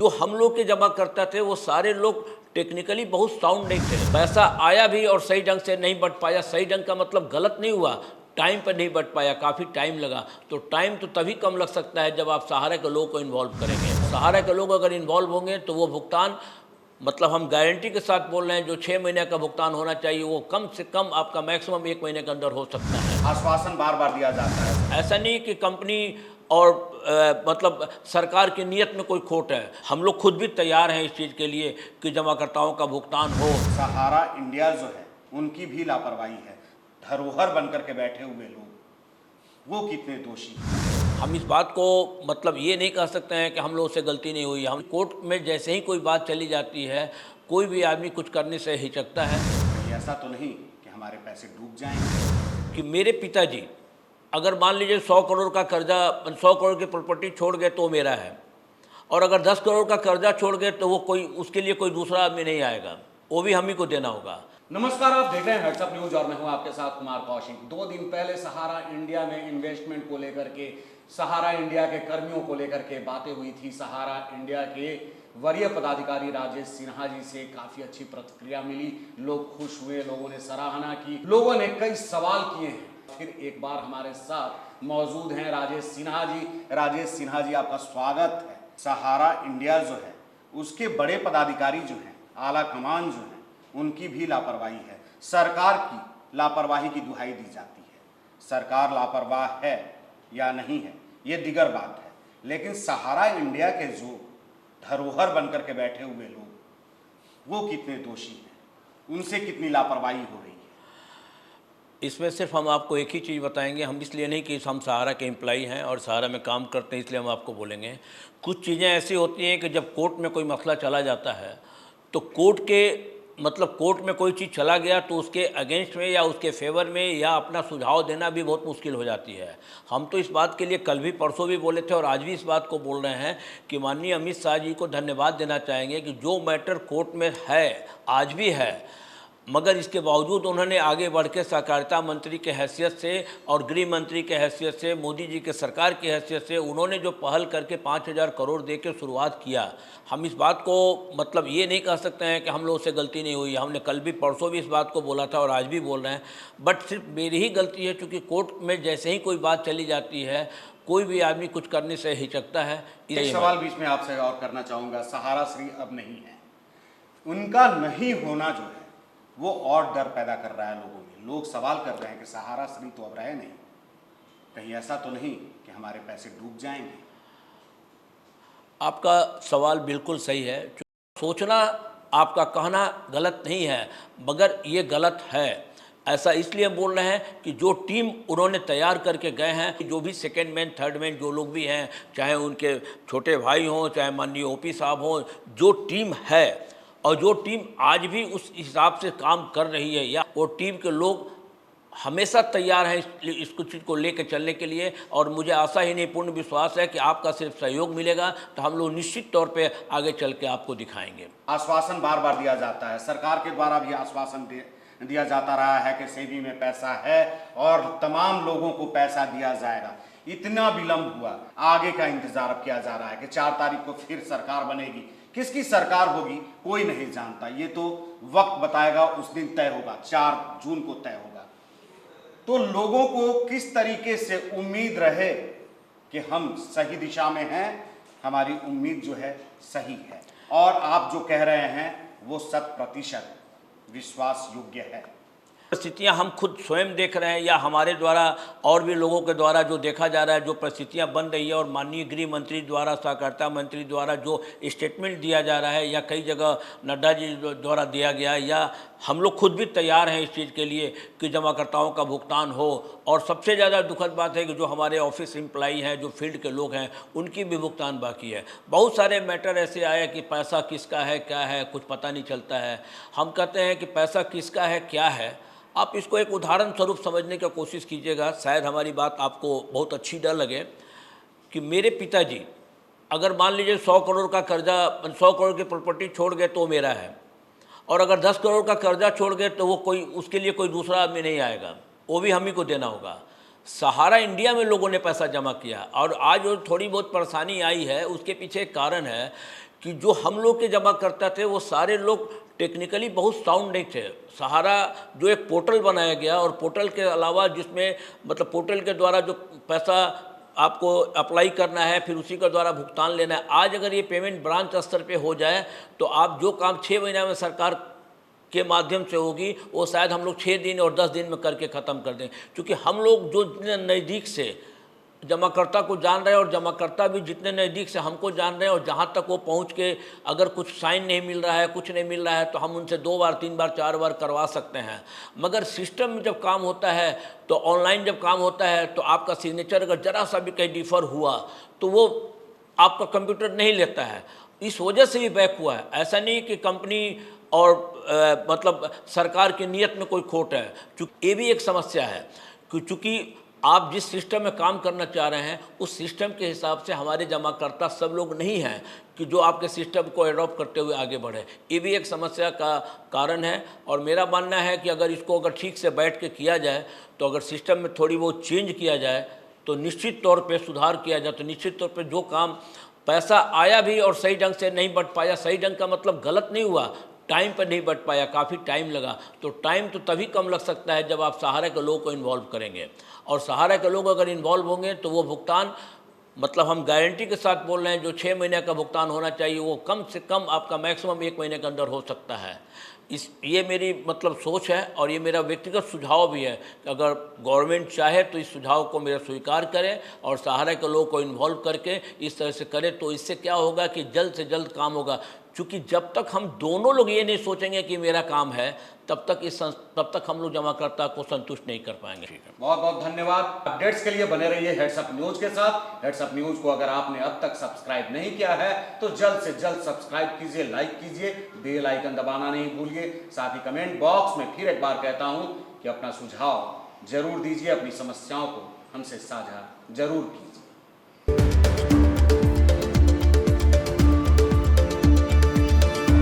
जो हम लोग के जमा करता थे वो सारे लोग टेक्निकली बहुत साउंड नहीं थे। पैसा आया भी और सही ढंग से नहीं बट पाया। सही ढंग का मतलब गलत नहीं हुआ, टाइम पर नहीं बट पाया, काफ़ी टाइम लगा। तो टाइम तो तभी कम लग सकता है जब आप सहारा के लोगों को इन्वॉल्व करेंगे। सहारा के लोग अगर इन्वॉल्व होंगे तो वो भुगतान मतलब हम गारंटी के साथ बोल रहे हैं, जो 6 महीने का भुगतान होना चाहिए वो कम से कम आपका मैक्सिमम 1 महीने के अंदर हो सकता है। आश्वासन बार बार दिया जाता है। ऐसा नहीं कि कंपनी और मतलब सरकार की नीयत में कोई खोट है। हम लोग खुद भी तैयार हैं इस चीज़ के लिए कि जमाकर्ताओं का भुगतान हो। सहारा इंडिया जो है उनकी भी लापरवाही है। धरोहर बनकर के बैठे हुए लोग वो कितने दोषी हैं। हम इस बात को मतलब ये नहीं कह सकते हैं कि हम लोगों से गलती नहीं हुई। हम कोर्ट में जैसे ही कोई बात चली जाती है, कोई भी आदमी कुछ करने से हिचकता है। कहीं ऐसा तो नहीं कि हमारे पैसे डूब जाएंगे। कि मेरे पिताजी अगर मान लीजिए 100 करोड़ का कर्जा, 100 करोड़ की प्रॉपर्टी छोड़ गए तो मेरा है, और अगर 10 करोड़ का कर्जा छोड़ गए तो वो कोई उसके लिए कोई दूसरा आदमी नहीं आएगा, वो भी हम ही को देना होगा। नमस्कार, आप देख रहे हैं हेड्स अप न्यूज और मैं हूं आपके साथ कुमार कौशिक। 2 दिन पहले सहारा इंडिया में इन्वेस्टमेंट को लेकर के, सहारा इंडिया के कर्मियों को लेकर के बातें हुई थी। सहारा इंडिया के वरीय पदाधिकारी राजेश सिन्हा जी से काफी अच्छी प्रतिक्रिया मिली। लोग खुश हुए, लोगों ने सराहना की, लोगों ने कई सवाल किए हैं। फिर एक बार हमारे साथ मौजूद हैं राजेश सिन्हा जी। राजेश सिन्हा जी, आपका स्वागत है। सहारा इंडिया जो है उसके बड़े पदाधिकारी जो हैं, आला कमान जो है, उनकी भी लापरवाही है। सरकार की लापरवाही की दुहाई दी जाती है। सरकार लापरवाह है या नहीं है ये दिगर बात है, लेकिन सहारा इंडिया के जो धरोहर बनकर के बैठे हुए लोग वो कितने दोषी हैं, उनसे कितनी लापरवाही हो रही है। इसमें सिर्फ हम आपको एक ही चीज़ बताएंगे। हम इसलिए नहीं कि हम सहारा के एम्प्लॉई हैं और सहारा में काम करते हैं इसलिए हम आपको बोलेंगे। कुछ चीज़ें ऐसी होती हैं कि जब कोर्ट में कोई मसला चला जाता है तो कोर्ट के मतलब कोर्ट में कोई चीज़ चला गया तो उसके अगेंस्ट में या उसके फेवर में या अपना सुझाव देना भी बहुत मुश्किल हो जाती है। हम तो इस बात के लिए कल भी परसों भी बोले थे और आज भी इस बात को बोल रहे हैं कि माननीय अमित शाह जी को धन्यवाद देना चाहेंगे कि जो मैटर कोर्ट में है आज भी है, मगर इसके बावजूद उन्होंने आगे बढ़ के सहकारिता मंत्री के हैसियत से और गृह मंत्री के हैसियत से, मोदी जी के सरकार की हैसियत से उन्होंने जो पहल करके 5,000 करोड़ दे के शुरुआत किया। हम इस बात को मतलब ये नहीं कह सकते हैं कि हम लोगों से गलती नहीं हुई। हमने कल भी परसों भी इस बात को बोला था और आज भी बोल रहे हैं, बट सिर्फ मेरी ही गलती है क्योंकि कोर्ट में जैसे ही कोई बात चली जाती है कोई भी आदमी कुछ करने से हिचकता है। एक सवाल बीच में आपसे और करना चाहूँगा। सहारा श्री अब नहीं है, उनका नहीं होना जो है वो और डर पैदा कर रहा है लोगों में। लोग सवाल कर रहे हैं कि सहारा श्री तो अब रहे नहीं, कहीं ऐसा तो नहीं कि हमारे पैसे डूब जाएंगे। आपका सवाल बिल्कुल सही है। सोचना, आपका कहना गलत नहीं है, मगर ये गलत है। ऐसा इसलिए बोल रहे हैं कि जो टीम उन्होंने तैयार करके गए हैं, जो भी सेकंड मैन थर्ड मैन जो लोग भी हैं, चाहे उनके छोटे भाई हों, चाहे माननीय ओपी साहब हों, जो टीम है और जो टीम आज भी उस हिसाब से काम कर रही है, या वो टीम के लोग हमेशा तैयार हैं इस कुछ चीज़ को लेकर चलने के लिए। और मुझे आशा ही नहीं पूर्ण विश्वास है कि आपका सिर्फ सहयोग मिलेगा तो हम लोग निश्चित तौर पे आगे चल के आपको दिखाएंगे। आश्वासन बार बार दिया जाता है, सरकार के द्वारा भी आश्वासन दिया जाता रहा है कि सेवी में पैसा है और तमाम लोगों को पैसा दिया जाएगा। इतना विलंब हुआ, आगे का इंतजार अब किया जा रहा है कि 4 तारीख को फिर सरकार बनेगी। किसकी सरकार होगी कोई नहीं जानता, ये तो वक्त बताएगा, उस दिन तय होगा, 4 जून को तय होगा। तो लोगों को किस तरीके से उम्मीद रहे कि हम सही दिशा में हैं, हमारी उम्मीद जो है सही है और आप जो कह रहे हैं वो 100% विश्वास योग्य है। परिस्थितियाँ हम खुद स्वयं देख रहे हैं या हमारे द्वारा और भी लोगों के द्वारा जो देखा जा रहा है, जो परिस्थितियाँ बन रही है और माननीय गृह मंत्री द्वारा, सहकारिता मंत्री द्वारा जो स्टेटमेंट दिया जा रहा है या कई जगह नड्डा जी द्वारा दिया गया है, या हम लोग खुद भी तैयार हैं इस चीज़ के लिए कि जमाकर्ताओं का भुगतान हो। और सबसे ज़्यादा दुखद बात है कि जो हमारे ऑफिस एम्प्लॉई हैं, जो फील्ड के लोग हैं, उनकी भी भुगतान बाकी है। बहुत सारे मैटर ऐसे आए कि पैसा किसका है क्या है कुछ पता नहीं चलता है। हम कहते हैं कि पैसा किसका है क्या है, आप इसको एक उदाहरण स्वरूप समझने की कोशिश कीजिएगा, शायद हमारी बात आपको बहुत अच्छी न लगे। कि मेरे पिताजी अगर मान लीजिए 100 करोड़ का कर्जा, 100 करोड़ की प्रॉपर्टी छोड़ गए तो मेरा है, और अगर 10 करोड़ का कर्जा छोड़ गए तो वो कोई उसके लिए कोई दूसरा आदमी नहीं आएगा, वो भी हम ही को देना होगा। सहारा इंडिया में लोगों ने पैसा जमा किया और आज जो थोड़ी बहुत परेशानी आई है उसके पीछे एक कारण है कि जो हम लोग के जमा करता थे वो सारे लोग टेक्निकली बहुत साउंड नहीं थे। सहारा जो एक पोर्टल बनाया गया, और पोर्टल के अलावा जिसमें मतलब पोर्टल के द्वारा जो पैसा आपको अप्लाई करना है, फिर उसी के द्वारा भुगतान लेना है। आज अगर ये पेमेंट ब्रांच स्तर पे हो जाए तो आप जो काम 6 महीने में सरकार के माध्यम से होगी वो शायद हम लोग 6 दिन और 10 दिन में करके ख़त्म कर दें। क्योंकि हम लोग जो जितने नज़दीक से जमाकर्ता को जान रहे हैं और जमाकर्ता भी जितने नज़दीक से हमको जान रहे हैं, और जहाँ तक वो पहुँच के अगर कुछ साइन नहीं मिल रहा है, कुछ नहीं मिल रहा है, तो हम उनसे 2 बार 3 बार 4 बार करवा सकते हैं। मगर सिस्टम में जब काम होता है, तो ऑनलाइन जब काम होता है, तो आपका सिग्नेचर अगर ज़रा सा भी कहीं डिफ़र हुआ तो वो आपका कंप्यूटर नहीं लेता है। इस वजह से भी बैक हुआ है। ऐसा नहीं कि कंपनी और मतलब सरकार की नीयत में कोई खोट है, चूँकि ये भी एक समस्या है कि चूँकि आप जिस सिस्टम में काम करना चाह रहे हैं उस सिस्टम के हिसाब से हमारे जमाकर्ता सब लोग नहीं हैं कि जो आपके सिस्टम को एडॉप्ट करते हुए आगे बढ़े। ये भी एक समस्या का कारण है। और मेरा मानना है कि अगर इसको अगर ठीक से बैठ के किया जाए, तो अगर सिस्टम में थोड़ी बहुत चेंज किया जाए, तो निश्चित तौर पे सुधार किया जाए, तो निश्चित तौर पे जो काम पैसा आया भी और सही ढंग से नहीं बढ़ पाया, सही ढंग का मतलब गलत नहीं हुआ, टाइम पर नहीं बढ़ पाया, काफ़ी टाइम लगा, तो टाइम तो तभी कम लग सकता है जब आप सहारा के लोगों को इन्वॉल्व करेंगे। और सहारा के लोग अगर इन्वॉल्व होंगे तो वो भुगतान मतलब हम गारंटी के साथ बोल रहे हैं, जो 6 महीने का भुगतान होना चाहिए वो कम से कम आपका मैक्सिमम 1 महीने के अंदर हो सकता है। ये मेरी मतलब सोच है, और ये मेरा व्यक्तिगत सुझाव भी है कि अगर गवर्नमेंट चाहे तो इस सुझाव को मेरा स्वीकार करे और सहारा के लोगों को इन्वॉल्व करके इस तरह से करे, तो इससे क्या होगा कि जल्द से जल्द काम होगा। क्योंकि जब तक हम दोनों लोग ये नहीं सोचेंगे कि मेरा काम है, तब तक हम लोग जमाकर्ता को संतुष्ट नहीं कर पाएंगे। बहुत बहुत धन्यवाद। अपडेट्स के लिए बने रहिए हेड्सअप न्यूज के साथ। हेड्सअप न्यूज को अगर आपने अब तक सब्सक्राइब नहीं किया है तो जल्द से जल्द सब्सक्राइब कीजिए, लाइक कीजिए, बेल आइकन दबाना नहीं भूलिए। साथ ही कमेंट बॉक्स में फिर एक बार कहता हूं कि अपना सुझाव जरूर दीजिए, अपनी समस्याओं को हमसे साझा जरूर कीजिए।